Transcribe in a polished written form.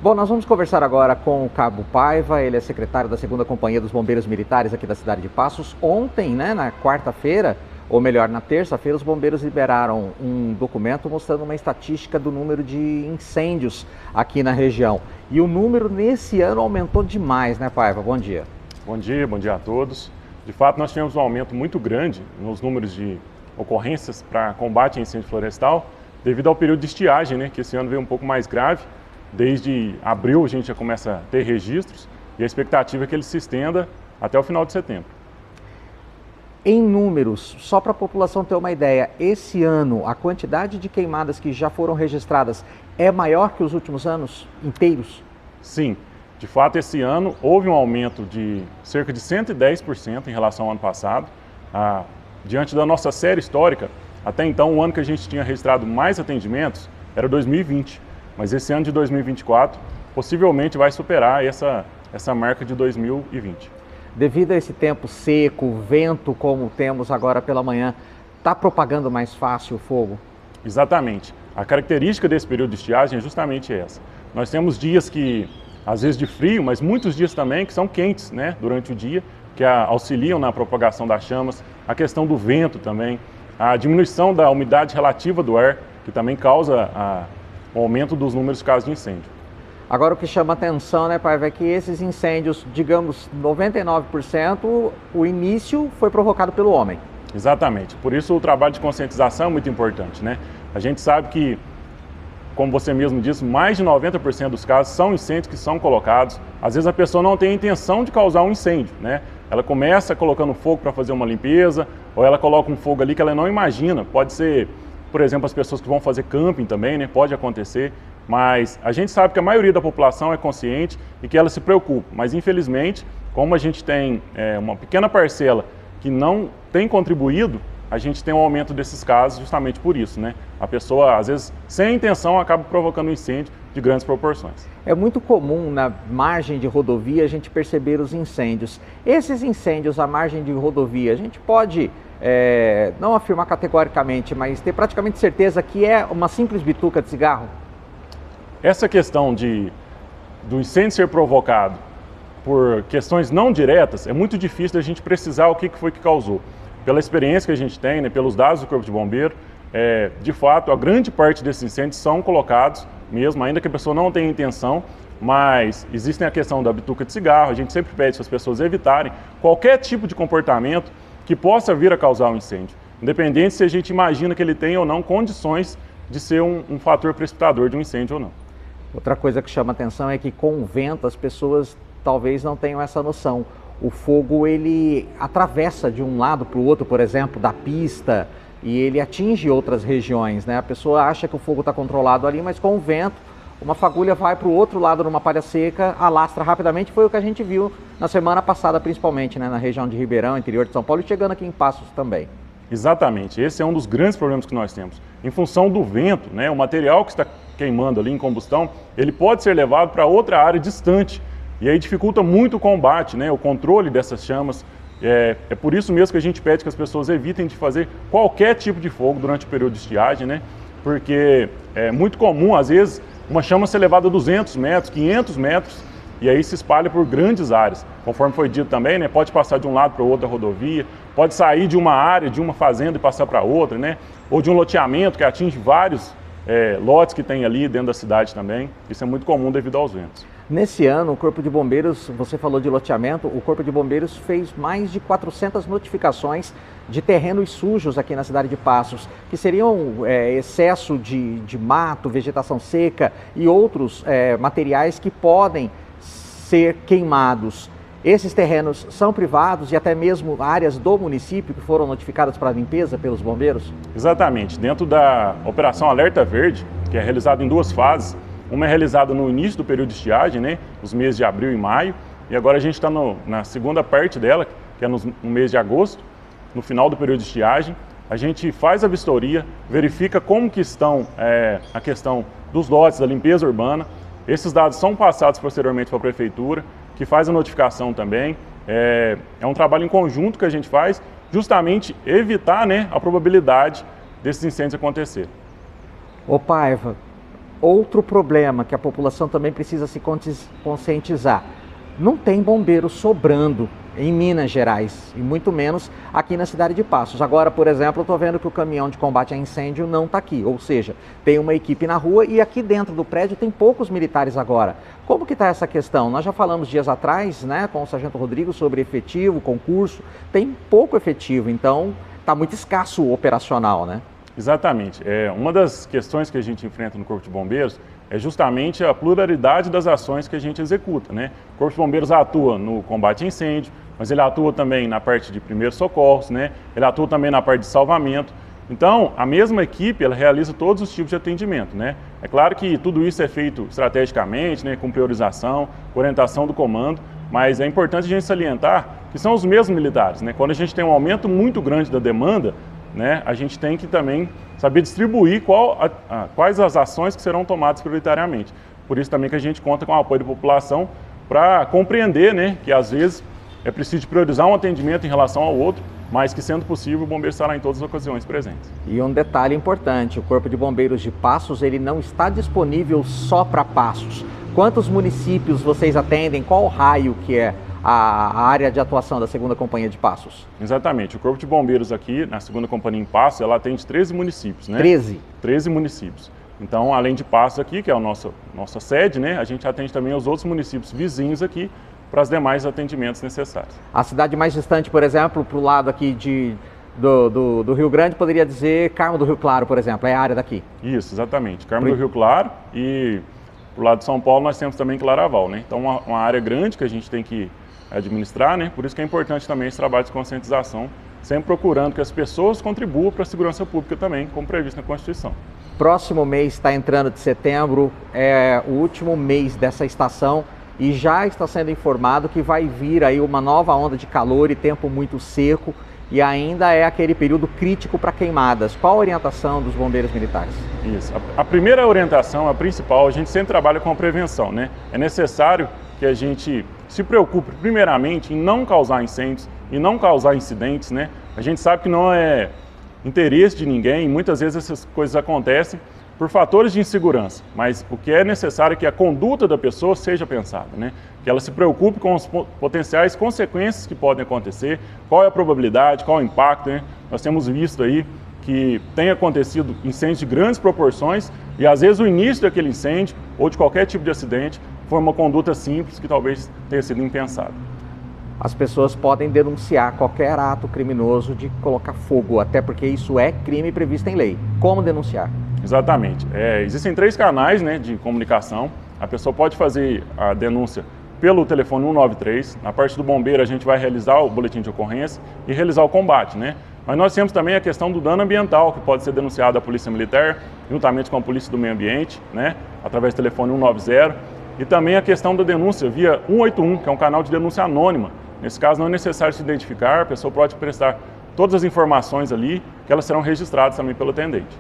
Bom, nós vamos conversar agora com o Cabo Paiva, ele é secretário da 2ª Companhia dos Bombeiros Militares aqui da cidade de Passos. Ontem, na quarta-feira, ou melhor, na terça-feira, os bombeiros liberaram um documento mostrando uma estatística do número de incêndios aqui na região. E o número nesse ano aumentou demais, né, Paiva? Bom dia. Bom dia a todos. De fato, nós tivemos um aumento muito grande nos números de ocorrências para combate a incêndio florestal, devido ao período de estiagem, né, que esse ano veio um pouco mais grave. Desde abril a gente já começa a ter registros e a expectativa é que ele se estenda até o final de setembro. Em números, só para a população ter uma ideia, esse ano a quantidade de queimadas que já foram registradas é maior que os últimos anos inteiros? Sim, de fato esse ano houve um aumento de cerca de 110% em relação ao ano passado. Diante da nossa série histórica, até então o ano que a gente tinha registrado mais atendimentos era 2020. Mas esse ano de 2024 possivelmente vai superar essa marca de 2020. Devido a esse tempo seco, vento como temos agora pela manhã, está propagando mais fácil o fogo? Exatamente. A característica desse período de estiagem é justamente essa. Nós temos dias que, às vezes de frio, mas muitos dias também que são quentes, né, durante o dia, que auxiliam na propagação das chamas, a questão do vento também, a diminuição da umidade relativa do ar, que também causa o aumento dos números de casos de incêndio. Agora o que chama atenção, né, Paiva, é que esses incêndios, digamos 99%, o início foi provocado pelo homem. Exatamente, por isso o trabalho de conscientização é muito importante, né? A gente sabe que, como você mesmo disse, mais de 90% dos casos são incêndios que são colocados. Às vezes a pessoa não tem a intenção de causar um incêndio, né? Ela começa colocando fogo para fazer uma limpeza, ou ela coloca um fogo ali que ela não imagina. Pode ser, por exemplo, as pessoas que vão fazer camping também, né? Pode acontecer, mas a gente sabe que a maioria da população é consciente e que ela se preocupa. Mas infelizmente, como a gente tem uma pequena parcela que não tem contribuído, a gente tem um aumento desses casos justamente por isso, né? A pessoa, às vezes, sem intenção, acaba provocando um incêndio de grandes proporções. É muito comum na margem de rodovia a gente perceber os incêndios. Esses incêndios à margem de rodovia, a gente pode, não afirmar categoricamente, mas ter praticamente certeza que é uma simples bituca de cigarro? Essa questão do incêndio ser provocado por questões não diretas, é muito difícil da gente precisar o que foi que causou. Pela experiência que a gente tem, né, pelos dados do Corpo de Bombeiro, de fato, a grande parte desses incêndios são colocados mesmo, ainda que a pessoa não tenha intenção, mas existem a questão da bituca de cigarro, a gente sempre pede para as pessoas evitarem qualquer tipo de comportamento que possa vir a causar um incêndio, independente se a gente imagina que ele tem ou não condições de ser um fator precipitador de um incêndio ou não. Outra coisa que chama atenção é que com o vento as pessoas talvez não tenham essa noção. O fogo ele atravessa de um lado para o outro, por exemplo, da pista, e ele atinge outras regiões, né? A pessoa acha que o fogo está controlado ali, mas com o vento, uma fagulha vai para o outro lado numa palha seca, alastra rapidamente. Foi o que a gente viu na semana passada, principalmente, né, na região de Ribeirão, interior de São Paulo, e chegando aqui em Passos também. Exatamente, esse é um dos grandes problemas que nós temos. Em função do vento, né, o material que está queimando ali em combustão, ele pode ser levado para outra área distante, e aí dificulta muito o combate, né, o controle dessas chamas. É por isso mesmo que a gente pede que as pessoas evitem de fazer qualquer tipo de fogo durante o período de estiagem, né, porque é muito comum, às vezes, uma chama ser levada a 200 metros, 500 metros, e aí se espalha por grandes áreas. Conforme foi dito também, né, pode passar de um lado para o outro da rodovia, pode sair de uma área, de uma fazenda e passar para outra, né, ou de um loteamento que atinge vários lotes que tem ali dentro da cidade também. Isso é muito comum devido aos ventos. Nesse ano, o Corpo de Bombeiros, você falou de loteamento, o Corpo de Bombeiros fez mais de 400 notificações de terrenos sujos aqui na cidade de Passos, que seriam excesso de mato, vegetação seca e outros materiais que podem ser queimados. Esses terrenos são privados e até mesmo áreas do município que foram notificadas para limpeza pelos bombeiros? Exatamente. Dentro da Operação Alerta Verde, que é realizada em 2 fases, uma é realizada no início do período de estiagem, né, nos meses de abril e maio, e agora a gente está na segunda parte dela, que é no mês de agosto, no final do período de estiagem. A gente faz a vistoria, verifica como que estão a questão dos lotes, da limpeza urbana. Esses dados são passados posteriormente para a prefeitura, que faz a notificação também. É um trabalho em conjunto que a gente faz, justamente evitar, né, a probabilidade desses incêndios acontecer. Ô Paiva, Outro problema que a população também precisa se conscientizar: não tem bombeiro sobrando em Minas Gerais, e muito menos aqui na cidade de Passos. Agora, por exemplo, eu estou vendo que o caminhão de combate a incêndio não está aqui, ou seja, tem uma equipe na rua e aqui dentro do prédio tem poucos militares agora. Como que está essa questão? Nós já falamos dias atrás, né, com o Sargento Rodrigo sobre efetivo, concurso, tem pouco efetivo, então está muito escasso o operacional, né? Exatamente. Uma das questões que a gente enfrenta no Corpo de Bombeiros é justamente a pluralidade das ações que a gente executa, né? O Corpo de Bombeiros atua no combate a incêndio, mas ele atua também na parte de primeiros socorros, né? Ele atua também na parte de salvamento. Então, a mesma equipe, ela realiza todos os tipos de atendimento, né? É claro que tudo isso é feito estrategicamente, né? Com priorização, com orientação do comando, mas é importante a gente salientar que são os mesmos militares, né? Quando a gente tem um aumento muito grande da demanda, né, a gente tem que também saber distribuir quais as ações que serão tomadas prioritariamente. Por isso também que a gente conta com o apoio da população para compreender, né, que às vezes é preciso priorizar um atendimento em relação ao outro, mas que, sendo possível, o bombeiro estará em todas as ocasiões presentes. E um detalhe importante: o Corpo de Bombeiros de Passos, ele não está disponível só para Passos. Quantos municípios vocês atendem? Qual o raio que é a área de atuação da 2ª Companhia de Passos? Exatamente. O Corpo de Bombeiros aqui, na 2ª Companhia em Passos, ela atende 13 municípios, né? 13? 13 municípios. Então, além de Passos aqui, que é a nossa sede, né? A gente atende também os outros municípios vizinhos aqui para os demais atendimentos necessários. A cidade mais distante, por exemplo, para o lado aqui do Rio Grande, poderia dizer Carmo do Rio Claro, por exemplo, é a área daqui? Isso, exatamente. Carmo do Rio Claro, e pro lado de São Paulo nós temos também Claraval, né? Então, uma área grande que a gente tem que administrar, né? Por isso que é importante também esse trabalho de conscientização, sempre procurando que as pessoas contribuam para a segurança pública também, como previsto na Constituição. Próximo mês está entrando de setembro, é o último mês dessa estação e já está sendo informado que vai vir aí uma nova onda de calor e tempo muito seco, e ainda é aquele período crítico para queimadas. Qual a orientação dos bombeiros militares? Isso. A primeira orientação, a principal, a gente sempre trabalha com a prevenção, né? É necessário que a gente se preocupe primeiramente em não causar incêndios e não causar incidentes, né? A gente sabe que não é interesse de ninguém, muitas vezes essas coisas acontecem por fatores de insegurança, mas o que é necessário é que a conduta da pessoa seja pensada, né? Que ela se preocupe com as potenciais consequências que podem acontecer, qual é a probabilidade, qual é o impacto, né? Nós temos visto aí que tem acontecido incêndios de grandes proporções e às vezes o início daquele incêndio ou de qualquer tipo de acidente foi uma conduta simples que talvez tenha sido impensada. As pessoas podem denunciar qualquer ato criminoso de colocar fogo, até porque isso é crime previsto em lei. Como denunciar? Exatamente. Existem 3 canais, né, de comunicação. A pessoa pode fazer a denúncia pelo telefone 193. Na parte do bombeiro a gente vai realizar o boletim de ocorrência e realizar o combate, né? Mas nós temos também a questão do dano ambiental, que pode ser denunciado à Polícia Militar, juntamente com a Polícia do Meio Ambiente, né, através do telefone 190. E também a questão da denúncia via 181, que é um canal de denúncia anônima. Nesse caso não é necessário se identificar, a pessoa pode prestar todas as informações ali, que elas serão registradas também pelo atendente.